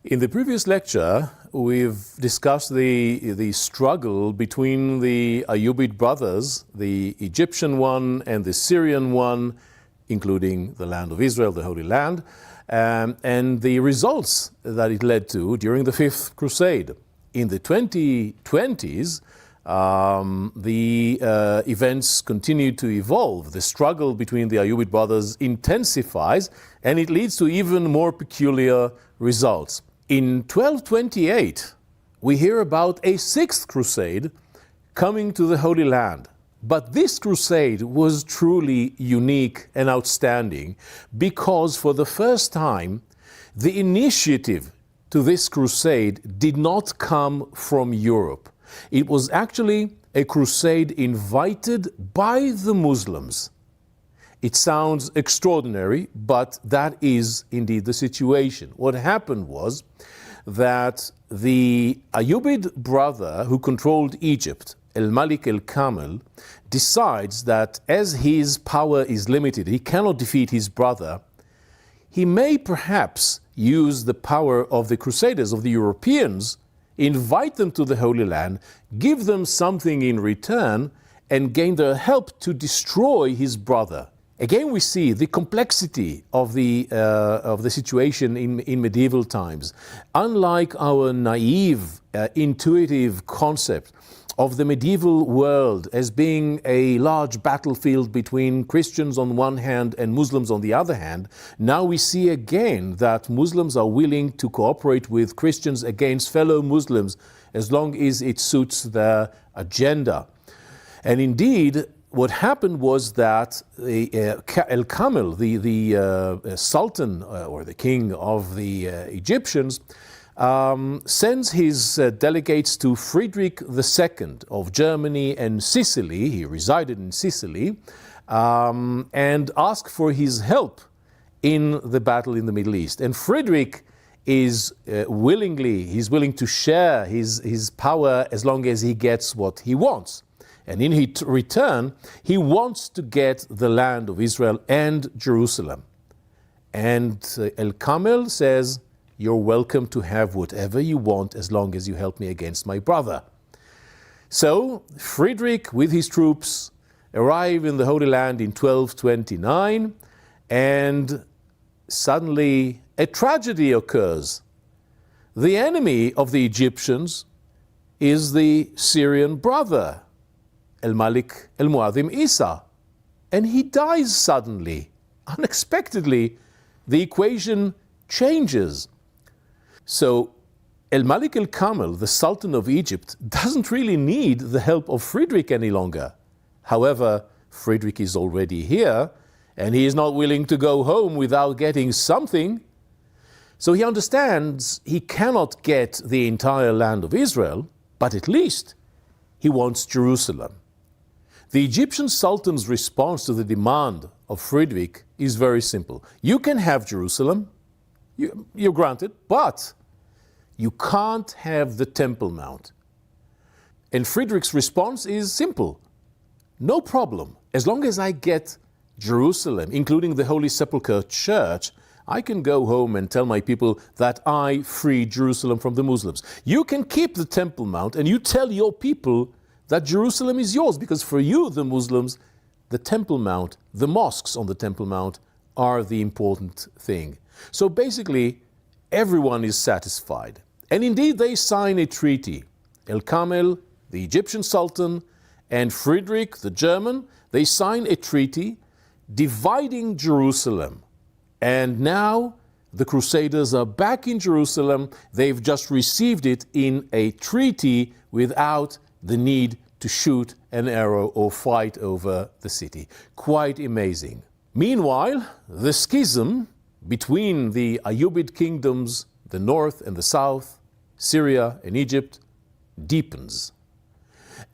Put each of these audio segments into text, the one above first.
In the previous lecture, we've discussed the struggle between the Ayyubid brothers, the Egyptian one and the Syrian one, including the land of Israel, the Holy Land, and the results that it led to during the Fifth Crusade. In the 2020s, the events continue to evolve. The struggle between the Ayyubid brothers intensifies, and it leads to even more peculiar results. In 1228, we hear about a sixth crusade coming to the Holy Land. But this crusade was truly unique and outstanding because for the first time, the initiative to this crusade did not come from Europe. It was actually a crusade invited by the Muslims. It sounds extraordinary, but that is indeed the situation. What happened was that the Ayyubid brother who controlled Egypt, Al-Malik al-Kamil, decides that as his power is limited, he cannot defeat his brother, he may perhaps use the power of the Crusaders, of the Europeans, invite them to the Holy Land, give them something in return, and gain their help to destroy his brother. Again, we see the complexity of the situation in medieval times. Unlike our naive, intuitive concept of the medieval world as being a large battlefield between Christians on one hand and Muslims on the other hand, now we see again that Muslims are willing to cooperate with Christians against fellow Muslims as long as it suits their agenda. And indeed, what happened was that Al-Kamil, the Sultan or the king of the Egyptians, sends his delegates to Frederick II of Germany and Sicily. He resided in Sicily, and asked for his help in the battle in the Middle East. And Frederick is willing to share his power as long as he gets what he wants. And in return, he wants to get the land of Israel and Jerusalem. And Al-Kamil says, "You're welcome to have whatever you want as long as you help me against my brother." So Frederick, with his troops, arrive in the Holy Land in 1229, and suddenly a tragedy occurs. The enemy of the Egyptians is the Syrian brother, Al-Malik al-Mu'adhim Isa, and he dies suddenly, unexpectedly. The equation changes. So Al-Malik al-Kamil, the Sultan of Egypt, doesn't really need the help of Frederick any longer. However, Frederick is already here, and he is not willing to go home without getting something. So he understands he cannot get the entire land of Israel, but at least he wants Jerusalem. The Egyptian Sultan's response to the demand of Frederick is very simple. You can have Jerusalem, you're granted, but you can't have the Temple Mount. And Frederick's response is simple. No problem. As long as I get Jerusalem, including the Holy Sepulchre Church, I can go home and tell my people that I freed Jerusalem from the Muslims. You can keep the Temple Mount and you tell your people that Jerusalem is yours, because for you, the Muslims, the Temple Mount, the mosques on the Temple Mount are the important thing. So basically, everyone is satisfied. And indeed, they sign a treaty. Al-Kamil, the Egyptian Sultan, and Frederick, the German, they sign a treaty dividing Jerusalem. And now the Crusaders are back in Jerusalem. They've just received it in a treaty without the need to shoot an arrow or fight over the city. Quite amazing. Meanwhile, the schism between the Ayyubid kingdoms, the north and the south, Syria and Egypt, deepens.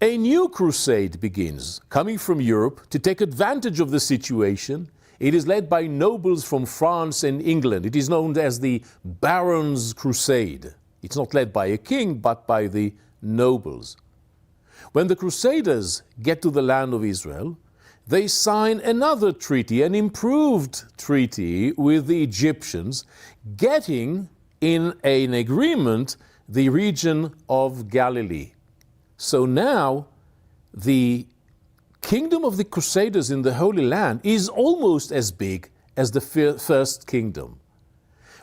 A new crusade begins, coming from Europe to take advantage of the situation. It is led by nobles from France and England. It is known as the Barons' Crusade. It's not led by a king, but by the nobles. When the Crusaders get to the land of Israel, they sign another treaty, an improved treaty with the Egyptians, getting in an agreement the region of Galilee. So now the kingdom of the Crusaders in the Holy Land is almost as big as the first kingdom.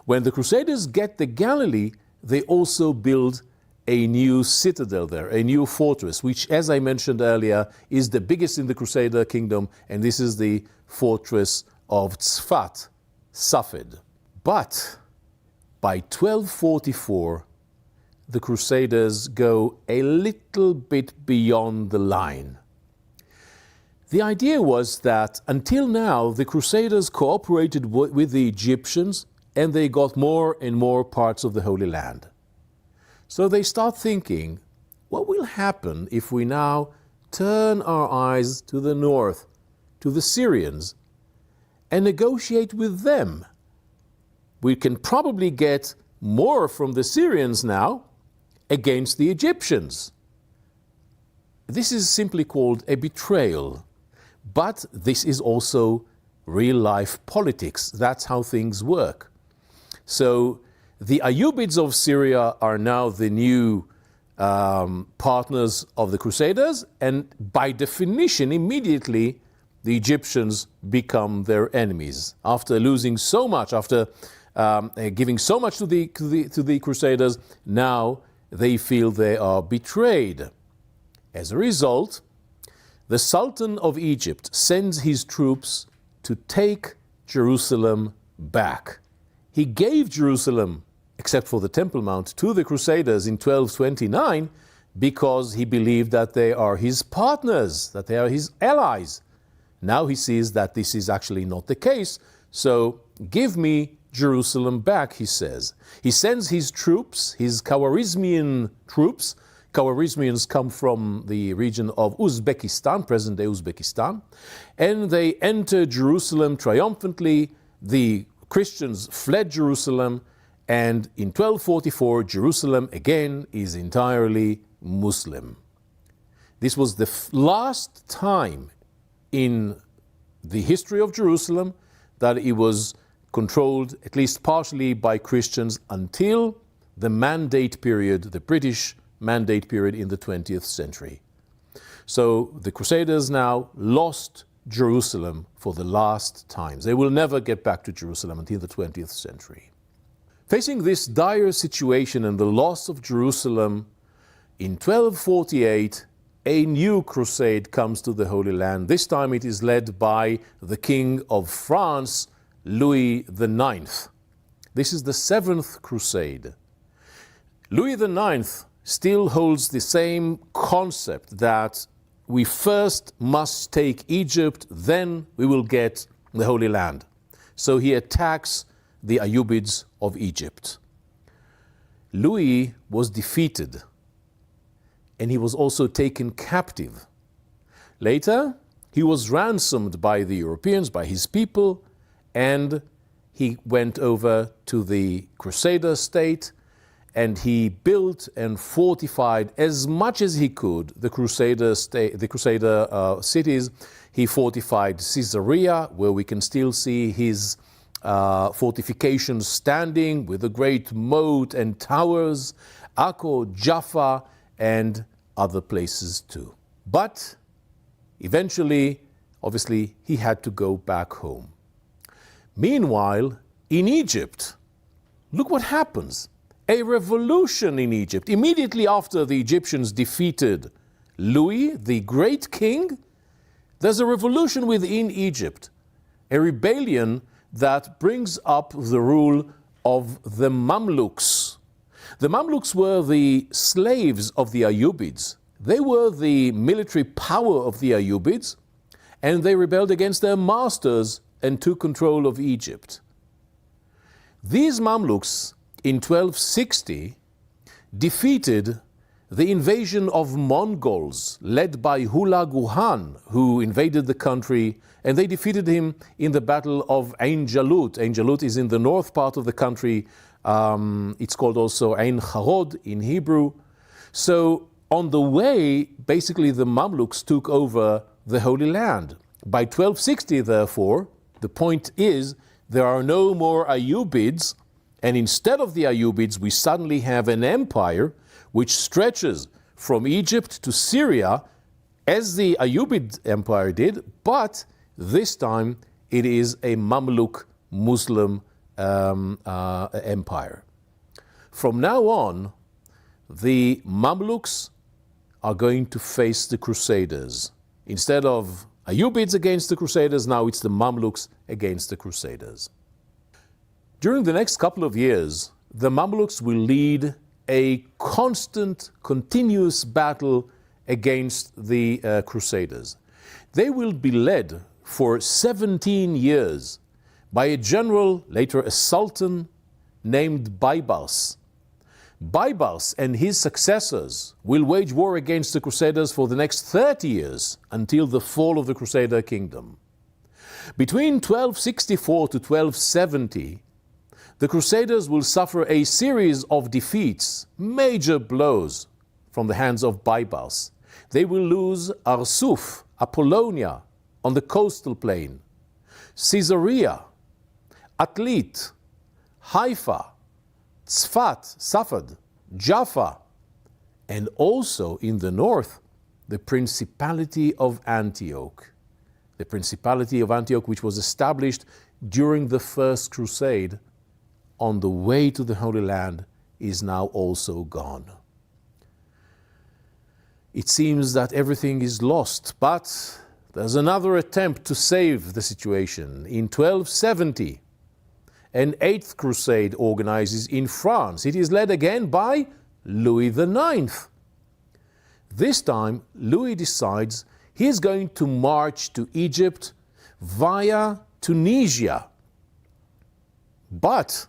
When the Crusaders get the Galilee, they also build a new citadel there, a new fortress, which, as I mentioned earlier, is the biggest in the Crusader kingdom, and this is the fortress of Tzfat, Safed. But by 1244, the Crusaders go a little bit beyond the line. The idea was that until now, the Crusaders cooperated with the Egyptians, and they got more and more parts of the Holy Land. So they start thinking, what will happen if we now turn our eyes to the north, to the Syrians, and negotiate with them? We can probably get more from the Syrians now against the Egyptians. This is simply called a betrayal. But this is also real-life politics. That's how things work. So the Ayyubids of Syria are now the new partners of the Crusaders, and by definition, immediately, the Egyptians become their enemies. After losing so much, after giving so much to the Crusaders, now they feel they are betrayed. As a result, the Sultan of Egypt sends his troops to take Jerusalem back. He gave Jerusalem, except for the Temple Mount, to the Crusaders in 1229 because he believed that they are his partners, that they are his allies. Now he sees that this is actually not the case, so give me Jerusalem back, he says. He sends his troops, his Khwarizmian troops. Khwarizmians come from the region of Uzbekistan, present-day Uzbekistan, and they enter Jerusalem triumphantly. The Christians fled Jerusalem, and in 1244, Jerusalem again is entirely Muslim. This was the last time in the history of Jerusalem that it was controlled, at least partially, by Christians until the Mandate period, the British Mandate period in the 20th century. So the Crusaders now lost Jerusalem for the last times. They will never get back to Jerusalem until the 20th century. Facing this dire situation and the loss of Jerusalem, in 1248, a new crusade comes to the Holy Land. This time it is led by the King of France, Louis IX. This is the seventh crusade. Louis IX still holds the same concept that we first must take Egypt, then we will get the Holy Land. So he attacks the Ayyubids of Egypt. Louis was defeated, and he was also taken captive. Later, he was ransomed by the Europeans, by his people, and he went over to the Crusader state, and he built and fortified as much as he could the Crusader cities. He fortified Caesarea, where we can still see his fortifications standing with a great moat and towers, Akko, Jaffa, and other places too. But eventually, obviously, he had to go back home. Meanwhile, in Egypt, look what happens. A revolution in Egypt. Immediately after the Egyptians defeated Louis, the great king, there's a revolution within Egypt, a rebellion that brings up the rule of the Mamluks. The Mamluks were the slaves of the Ayyubids. They were the military power of the Ayyubids, and they rebelled against their masters and took control of Egypt. These Mamluks, in 1260, defeated the invasion of Mongols led by Hulagu Khan, who invaded the country, and they defeated him in the Battle of Ain Jalut. Ain Jalut is in the north part of the country. It's called also Ain Harod in Hebrew. So on the way, basically the Mamluks took over the Holy Land. By 1260, therefore, the point is there are no more Ayyubids, And instead of the Ayyubids, we suddenly have an empire which stretches from Egypt to Syria, as the Ayyubid Empire did, but this time it is a Mamluk Muslim empire. From now on, the Mamluks are going to face the Crusaders. Instead of Ayyubids against the Crusaders, now it's the Mamluks against the Crusaders. During the next couple of years, the Mamluks will lead a constant, continuous battle against the Crusaders. They will be led for 17 years by a general, later a sultan, named Baybars. Baybars and his successors will wage war against the Crusaders for the next 30 years until the fall of the Crusader kingdom. Between 1264 to 1270, the Crusaders will suffer a series of defeats, major blows from the hands of Baybars. They will lose Arsuf, Apollonia, on the coastal plain, Caesarea, Atlit, Haifa, Tzfat, Safed, Jaffa, and also in the north, the Principality of Antioch. The Principality of Antioch, which was established during the First Crusade, on the way to the Holy Land, is now also gone. It seems that everything is lost, but there's another attempt to save the situation. In 1270, an Eighth Crusade organizes in France. It is led again by Louis IX. This time, Louis decides he is going to march to Egypt via Tunisia. But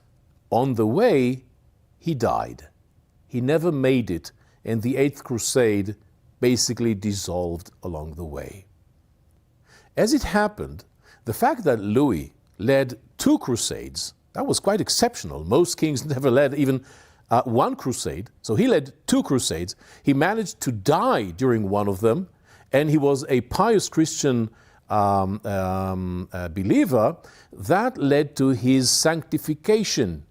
on the way, he died. He never made it, and the Eighth Crusade basically dissolved along the way. As it happened, the fact that Louis led 2 crusades, that was quite exceptional. Most kings never led even one crusade. So he led 2 crusades. He managed to die during one of them, and he was a pious Christian believer. That led to his sanctification.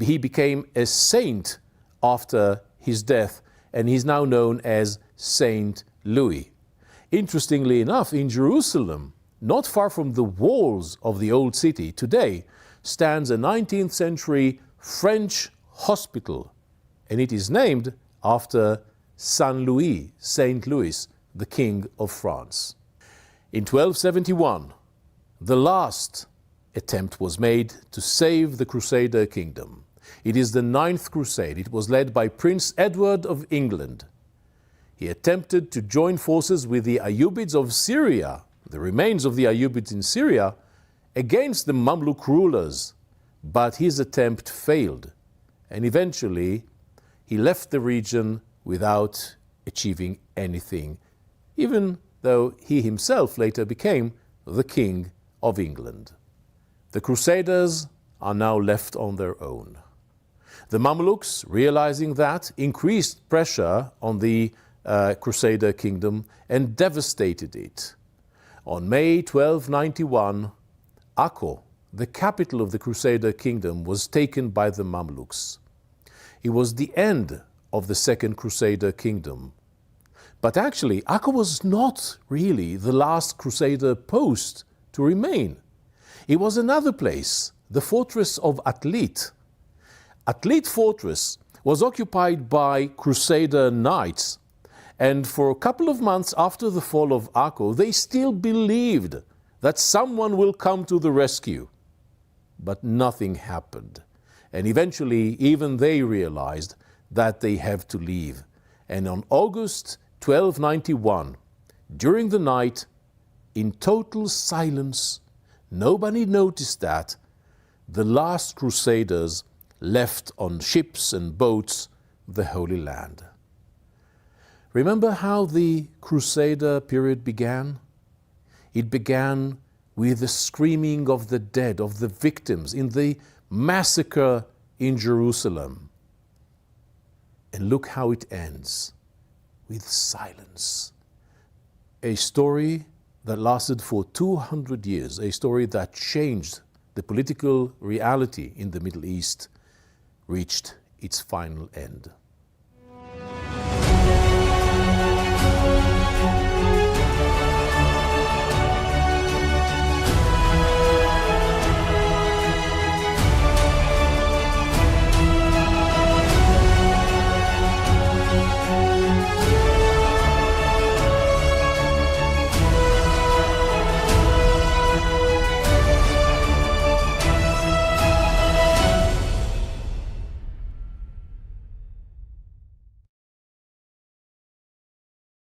He became a saint after his death, and he's now known as Saint Louis. Interestingly enough, in Jerusalem, not far from the walls of the old city, today stands a 19th century French hospital, and it is named after Saint Louis, the King of France. In 1271, the last attempt was made to save the Crusader kingdom. It is the 9th Crusade. It was led by Prince Edward of England. He attempted to join forces with the Ayyubids of Syria, the remains of the Ayyubids in Syria, against the Mamluk rulers, but his attempt failed, and eventually he left the region without achieving anything, even though he himself later became the King of England. The Crusaders are now left on their own. The Mamluks, realizing that, increased pressure on the Crusader kingdom and devastated it. On May 1291, Akko, the capital of the Crusader kingdom, was taken by the Mamluks. It was the end of the Second Crusader kingdom. But actually, Akko was not really the last Crusader post to remain. It was another place, the fortress of Atlit. Atlit fortress was occupied by Crusader knights, and for a couple of months after the fall of Akko, they still believed that someone will come to the rescue. But nothing happened. And eventually, even they realized that they have to leave. And on August 1291, during the night, in total silence, nobody noticed that, the last Crusaders left on ships and boats the Holy Land. Remember how the Crusader period began? It began with the screaming of the dead, of the victims, in the massacre in Jerusalem. And look how it ends, with silence. A story that lasted for 200 years, a story that changed the political reality in the Middle East, reached its final end.